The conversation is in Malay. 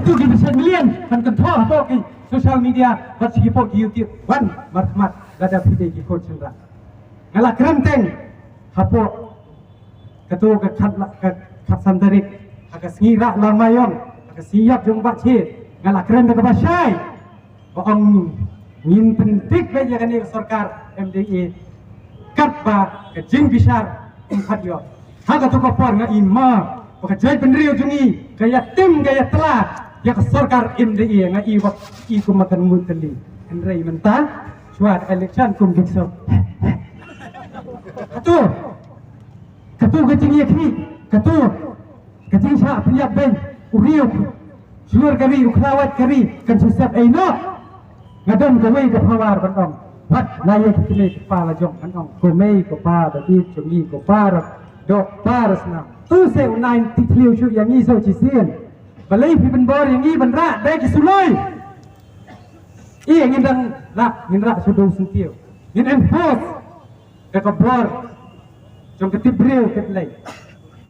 tu bisa million kan control apa ki social media buat segi po YouTube wan marhamat gada video ki coach sendra ngala kerenteng hapo ketu ke khat sandarik aga singira lamayon aga siap jong bak che ngala keren ke basai ong ngin pentik be ya kan sarkar MDA kat ba ke jing bisar empat yo haga to ko por nga ima Pakajai penriu jungi gaya tim gaya telat ya ke sarkar MDA nga iwak iku makan muteli Henry mentah suat election kum diksop Katu kecing ya kini katu kecing sah priap ben uriu seluar kami ukrawat kami kan susah no ngadon kami ke pawar bandong wat naya kini kepala jong bandong kami kepada tadi jungi kepada dok paras na tu se unain titliu syu yang ni so cisian balai pi ben bor yang ni ben ra dai ki suloi ngin dang la ngin ra sudu suntiu ngin enforce ke bor jong ketib breu ketlai